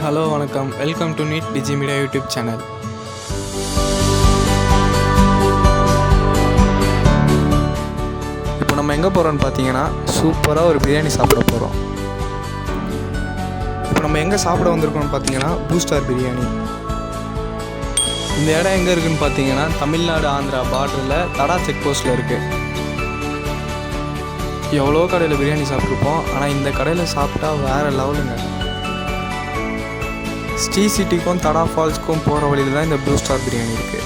Hello வணக்கம், welcome to Neet Digi Media YouTube channel. இப்போ நம்ம எங்கே போகிறோம்னு பார்த்தீங்கன்னா சூப்பராக ஒரு பிரியாணி சாப்பிட போகிறோம். இப்போ நம்ம எங்கே சாப்பிட வந்திருக்கோம்னு பார்த்தீங்கன்னா ப்ளூ ஸ்டார் பிரியாணி. இந்த இடம் எங்கே இருக்குதுன்னு பார்த்தீங்கன்னா தமிழ்நாடு ஆந்திரா பார்டரில் தடா செக் போஸ்ட்டில் இருக்குது. எவ்வளோ கடையில் பிரியாணி சாப்பிட்ருப்போம், ஆனால் இந்த கடையில் சாப்பிட்டா வேறு லெவலுங்க. ஸ்ரீ சிட்டிக்கும் தடா ஃபால்ஸ்க்கும் போகிற வழியில் தான் இந்த ப்ளூ ஸ்டார் பிரியாணி இருக்குது.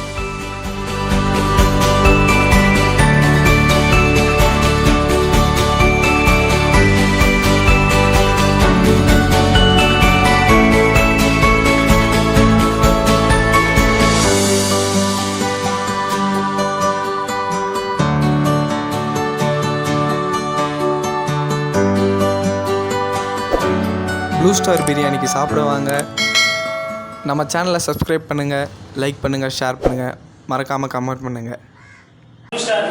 ப்ளூ ஸ்டார் பிரியாணிக்கு சாப்பிட வாங்க. நம்ம சேனலை சப்ஸ்கிரைப் பண்ணுங்கள், லைக் பண்ணுங்கள், ஷேர் பண்ணுங்கள், மறக்காமல் கமெண்ட் பண்ணுங்கள். ப்ளூ ஸ்டார்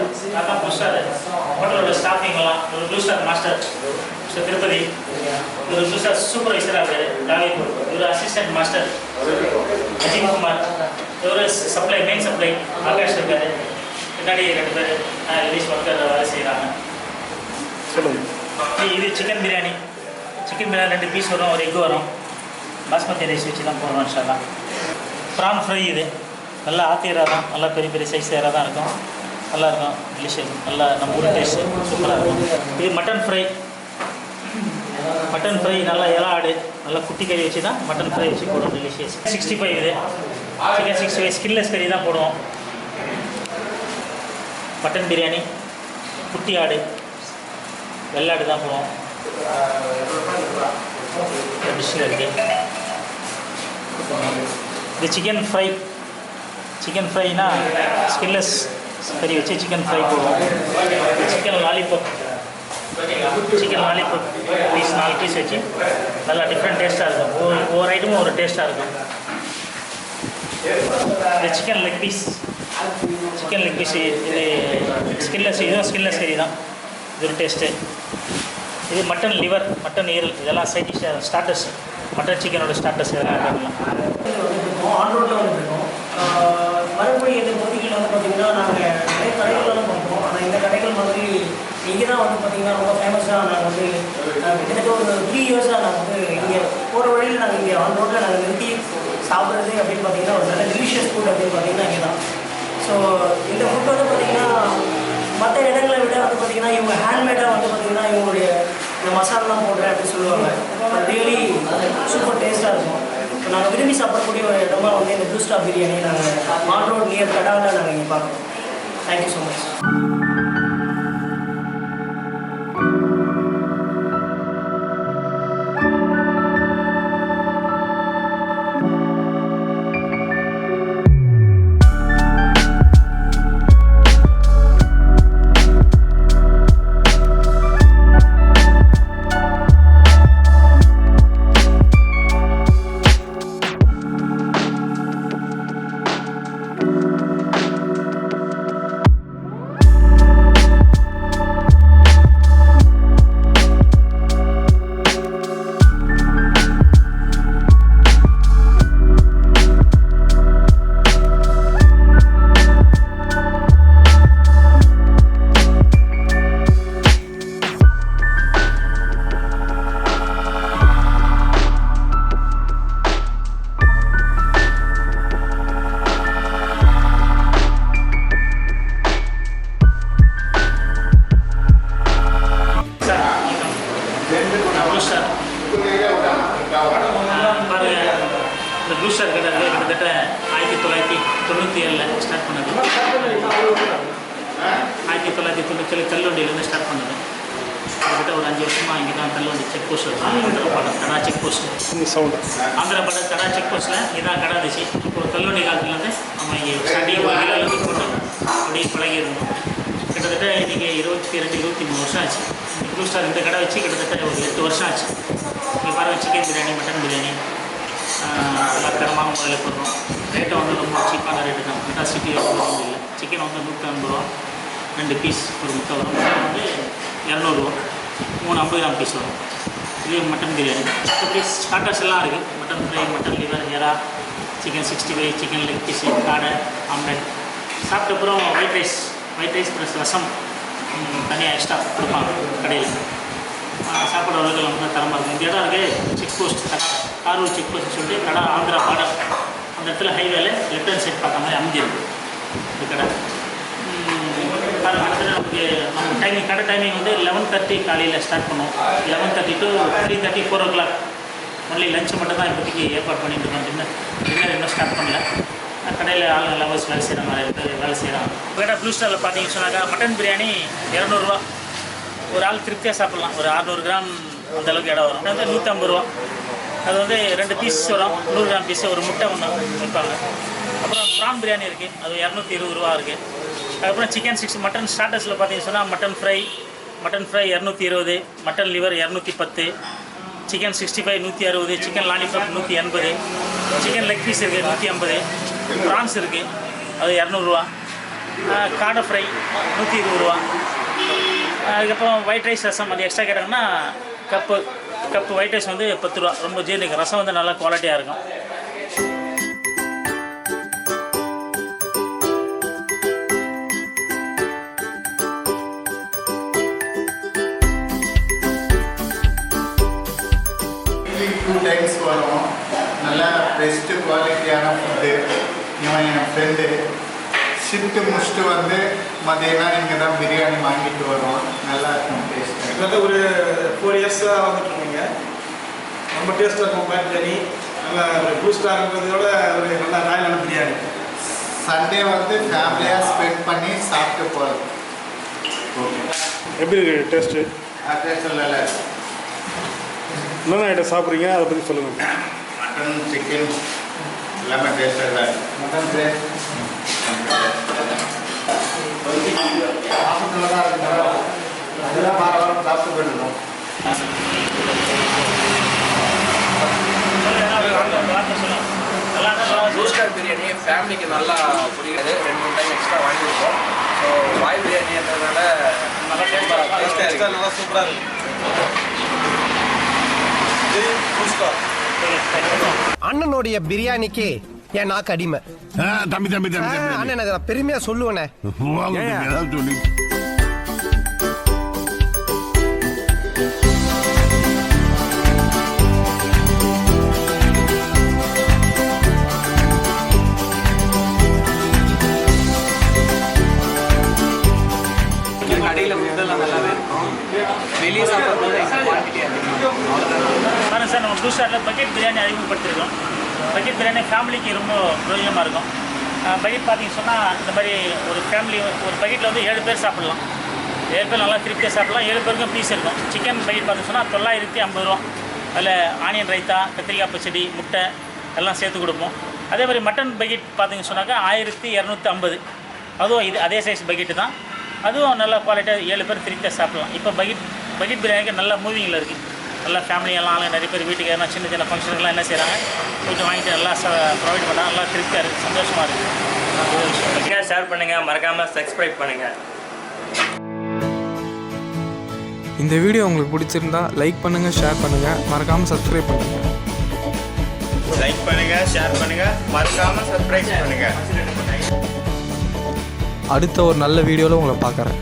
ஹோட்டலோட ஸ்டாஃபிங்லாம் ஒரு ப்ளூ ஸ்டார் மாஸ்டர் திருப்பதி, ஒரு ப்ளூ ஸ்டார் சூப்பர்வைசராக இருக்கார் ராவிபூர், ஒரு அசிஸ்டன்ட் மாஸ்டர் அஜித் குமார், ஒரு சப்ளை மெயின் சப்ளை ஆகாஷ் இருக்கார், பின்னாடி 2 பேர் ரிலீஸ் ஒர்க்கர் வேலை செய்கிறாங்க. சொல்லுங்கள். இது சிக்கன் பிரியாணி 2 பீஸ் வரும், ஒரு எக் வரும். பாஸ்மதி ரைஸ் வச்சு தான் போடுறோம் இன்ஷால்லா. ப்ரான் ஃப்ரை இது நல்லா ஆத்தியராக தான், நல்லா பெரிய பெரிய சைஸ் ஏறாக தான் இருக்கும், நல்லாயிருக்கும், டெலிஷியஸ், நல்லா நம்ம ஊர் டேஸ்ட்டு சூப்பராக இருக்கும். இது மட்டன் ஃப்ரை நல்லா இலை ஆடு நல்லா குட்டி கறி வச்சு தான் மட்டன் ஃப்ரை வச்சு போடுவோம், டெலிஷியஸ். 65 இது சிக்கன் 65 ஸ்கின்லெஸ் கறி தான் போடுவோம். மட்டன் பிரியாணி குட்டி ஆடு வெள்ளாடு தான் போடுவோம். டிஷ்ஷில் இருக்குது. இது சிக்கன் ஃப்ரைனா ஸ்கின்லெஸ் கறி வச்சு சிக்கன் ஃப்ரை போடுவோம். சிக்கன் லாலிபப் பீஸ் 4 பீஸ் வச்சு நல்லா டிஃப்ரெண்ட் டேஸ்ட்டாக இருக்கும். ஒவ்வொரு ஐட்டமும் ஒரு டேஸ்ட்டாக இருக்கும். இது சிக்கன் லெக் பீஸ் இது ஸ்கின்லெஸ், இதுவும் ஸ்கின்லெஸ் கறி தான், இது ஒரு டேஸ்ட்டு. இது மட்டன் லிவர், மட்டன் ஈரல், இதெல்லாம் சைட் டிஷ் ஸ்டார்டர்ஸ், மட்டன் சிக்கனோட ஸ்டார்டர்ஸ் இதெல்லாம் ஆன் ரோட்டில் வந்துருக்கோம். மறுபடி எங்கள் பகுதிகளில் வந்து பார்த்திங்கன்னா நாங்கள் நிறைய கடைகளெல்லாம் பார்ப்போம். ஆனால் இந்த கடைகள் மாதிரி இங்கே தான் வந்து பார்த்திங்கன்னா ரொம்ப ஃபேமஸாக நாங்கள் வந்து கிட்டத்தட்ட ஒரு 3 இயர்ஸாக நாங்கள் வந்து இங்கே போகிற வழியில் நாங்கள் இங்கே ஆன் ரோட்டில் நாங்கள் நிறுத்தி சாப்பிட்றது அப்படின்னு பார்த்திங்கன்னா ஒரு நல்ல டெலிஷியஸ் ஃபுட் அப்படின்னு பார்த்திங்கன்னா இங்கே தான். ஸோ இந்த ஃபுட் வந்து பார்த்திங்கன்னா மற்ற இடங்களை விட வந்து பார்த்திங்கன்னா இவங்க ஹேண்ட்மேடாக வந்து பார்த்திங்கன்னா இவங்களுடைய இந்த மசாலாலாம் போடுறேன் அப்படின்னு சொல்லுவாங்க. ரியலி சூப்பர் டேஸ்ட்டாக இருக்கும். இப்போ நாங்கள் விரும்பி சாப்பிடக்கூடிய ஒரு இடமா வந்து இந்த ப்ளூ ஸ்டார் பிரியாணி நாங்கள் மால் ரோட் நியர் கடாவில் நாங்கள் இங்கே பார்க்குறோம். Thank you so much. இந்த ப்ளூ ஸ்டார் கடை கிட்டத்தட்ட 1997 ஸ்டார்ட் பண்ணது. 1997 கல்லுவண்டியிலேருந்து ஸ்டார்ட் பண்ணது. கிட்டத்தட்ட ஒரு 5 வருஷமாக இங்கே தான் கல்லுவண்டி செக் போஸ்ட் ஆந்திரபாடம் கடா செக் போஸ்ட்டு ஆந்திரபாடம் கடா செக் போஸ்ட்டில் இதான் கடை இருந்துச்சு. இப்போ கல்லுவண்டி காலத்துலேருந்து நம்ம இங்கே ஸ்டார்டிங் அளவுக்கு போட்டு அப்படியே பழகிருந்தோம். கிட்டத்தட்ட இன்றைக்கி 22-23 வருஷம் ஆச்சு. ப்ளூ ஸ்டார் இந்த கடை வச்சு கிட்டத்தட்ட ஒரு 8 வருஷம் ஆச்சு. இங்கே பாருங்கள், சிக்கன் பிரியாணி, மட்டன் பிரியாணி நல்லா தரமான முறையில் போடுறோம். ரேட்டை வந்து ரொம்ப சீப்பான ரேட்டு தான். ஃபண்டாஸ்டிக் ஒன்றும் இல்லை. சிக்கன் வந்து 150 ரூபா, 2 பீஸ் ஒரு முட்டை வரும். வந்து 200 ரூபா, 3 50 கிராம் பீஸ் வரும். இது மட்டன் பிரியாணி. இப்படி ஸ்டார்டர்ஸ் எல்லாம் இருக்குது. மட்டன் ஃப்ரை, மட்டன் லிவர், எறா, சிக்கன் 65, சிக்கன் லெக் பீஸு, காடை, ஆம்லெட். சாப்பிட்ட அப்புறம் ஒயிட் ரைஸ் ப்ளஸ் ரசம் தனியாக எக்ஸ்ட்ரா கொடுப்பாங்க கடையில். சாப்பாடு அளவுக்கு ரொம்ப தரமாக இருக்கும். இந்த இடம் இருக்குது செக் போஸ்ட், காரூர் செக் போஸ்ட்னு சொல்லிட்டு கடை, ஆந்திரா பார்டர். அந்த இடத்துல ஹைவேல லெஃப்ட் ஹேண்ட் சைட் பார்த்த மாதிரி அமைஞ்சிருக்கு இந்த கடை. அடுத்தது நமக்கு கடை டைமிங் வந்து 11:30 காலையில் ஸ்டார்ட் பண்ணுவோம். 11:30 to 3:30, 4 o'clock. ஒன்லி லஞ்சு மட்டும் தான் இப்போதைக்கு ஏற்பாடு பண்ணிட்டு இருக்கோம். டின்னர் இன்னும் ஸ்டார்ட் பண்ணல. கடையில் ஆளுங்க லவர்ஸ் வேலை செய்கிற மாதிரி இருக்குது, வேலை செய்கிறாங்க. இப்போ ப்ளூ ஸ்டாரில் பார்த்தீங்கன்னு சொன்னாக்கா மட்டன் பிரியாணி 200 ரூபா. ஒரு ஆள் திருப்தியாக சாப்பிட்லாம். ஒரு 600 கிராம் அந்தளவுக்கு இடம் வரும். அது வந்து 150 ரூபா. அது வந்து 2 பீஸ் வரும், 100 கிராம் பீஸு, ஒரு முட்டை ஒன்று வைப்பாங்க. அப்புறம் ப்ரான் பிரியாணி இருக்குது, அது 220 ரூபா இருக்குது. அதுக்கப்புறம் சிக்கன் 60 மட்டன் ஸ்டார்டர்ஸில் பார்த்தீங்கன்னு சொன்னால் mutton fry 220, mutton liver 210, chicken 65 160, chicken lollipop 180, chicken leg piece இருக்குது 150, ப்ரான்ஸ் இருக்குது அது 200 ரூபா, காடை ஃப்ரை 120 ரூபா. அதுக்கப்புறம் ஒயிட் ரைஸ் ரசம் அது எக்ஸ்ட்ரா கேட்டாங்கன்னா கப்பு ஒயிட் ரைஸ் வந்து 10 ரூபா. ரொம்ப ஜீரணிக்கும். ரசம் வந்து நல்லா குவாலிட்டியாக இருக்கும். வீக்லி 2 times வரும். நல்லா பெஸ்ட்டு குவாலிட்டியான ஃபுட்டு. இவன் என் ஃப்ரெண்டு ஷிஃப்ட்டு முடிச்சுட்டு வந்து மதியம் இங்கே தான் பிரியாணி வாங்கிட்டு வருவோம். நல்லா இருக்கும் டேஸ்ட்டு. கிட்டத்தட்ட ஒரு 4 இயர்ஸாக வந்துட்டுருக்கீங்க. ரொம்ப டேஸ்ட்டாக இருக்கும் பிரியாணி. நல்லா ஒரு ப்ளூ ஸ்டார்ன்றதோட ஒரு நல்ல ராயலான பிரியாணி. சண்டே வந்து ஃபேமிலியாக ஸ்பெண்ட் பண்ணி சாப்பிட்டு போகிறது. ஓகே, எப்படி இருக்குது டேஸ்ட்டு? டேஸ்ட் நல்லா இருக்கும். என்னென்ன ஐட்டம் சாப்பிட்றீங்க அதை பற்றி சொல்லுங்கள். மட்டன், சிக்கன் எல்லாமே டேஸ்ட் நல்லா இருக்கும். மட்டன் ஃப்ரை சாப்பிட்டு தான் இருக்கு. அதெல்லாம் வாரம் சாப்பிட்டு போயிடணும். ப்ளூ ஸ்டார் பிரியாணி ஃபேமிலிக்கு நல்லா பிடிக்காது. 2-3 டைம் எக்ஸ்ட்ரா வாங்கியிருக்கோம். ஸோ பாய் பிரியாணின்றதுனால நல்லா டேஸ்ட்டாக நல்லா சூப்பராக இருக்குது. அண்ணனுடைய பிரியாணிக்கு என் நாக்கு அடிமை. தம்பி அண்ணன் அதை பெருமையா சொல்லுவேனே. சொல்லி கடையில் ஃபுட்டெல்லாம் நல்லாவே இருக்கும். வெளியே சாப்பிட்றது குவான்டிட்டி அதிகம். ஆனால் சார் நம்ம ப்ளூ ஸ்டாரில் பக்கெட் பிரியாணி அறிமுகப்படுத்திருக்கோம். பக்கெட் பிரியாணி ஃபேமிலிக்கு ரொம்ப பிரயோஜனமாக இருக்கும். பக்கெட் பார்த்தீங்கன்னு சொன்னால் இந்த மாதிரி ஒரு ஃபேமிலி ஒரு பக்கெட்டில் வந்து 7 பேர் சாப்பிட்லாம். 7 பேர் நல்லா திருப்தியாக சாப்பிட்லாம். 7 பேருக்கும் பீஸ் இருக்கும். சிக்கன் பக்கெட் பார்த்தீங்கன்னு சொன்னால் 950 ரூபா. அதில் ஆனியன் ரைத்தா, கத்திரிக்காய் பச்சடி, முட்டை எல்லாம் சேர்த்து கொடுப்போம். அதே மாதிரி மட்டன் பக்கெட் பார்த்தீங்கன்னு சொன்னாக்கா 1250. அதுவும் அதே சைஸ் பக்கெட்டு தான். அதுவும் நல்ல குவாலிட்டியாக 7 பேர் திருப்தியாக சாப்பிட்லாம். இப்போ பக்கெட் பிரியாணிக்கு நல்ல மூவிங்கில் இருக்குது. நல்லா ஃபேமிலியெல்லாம் ஆளுங்க நிறைய பேர் வீட்டுக்கு எதனா சின்ன சின்ன ஃபங்க்ஷனுக்குலாம் என்ன செய்கிறாங்க, கொஞ்சம் வாங்கிட்டு நல்லா ப்ரொவைட் பண்ணால் நல்லா திருப்தியாக இருக்குது, சந்தோஷமாக இருக்குது. ஷேர் பண்ணுங்கள், மறக்காமல் சப்ஸ்கிரைப் பண்ணுங்கள். இந்த வீடியோ உங்களுக்கு பிடிச்சிருந்தா லைக் பண்ணுங்கள், ஷேர் பண்ணுங்கள், மறக்காமல் சப்ஸ்கிரைப் பண்ணுங்கள். லைக் பண்ணுங்கள், ஷேர் பண்ணுங்கள், மறக்காமல் சப்ஸ்கிரைப் பண்ணுங்கள். அடுத்த ஒரு நல்ல வீடியோவில் உங்களை பார்க்குறேன்.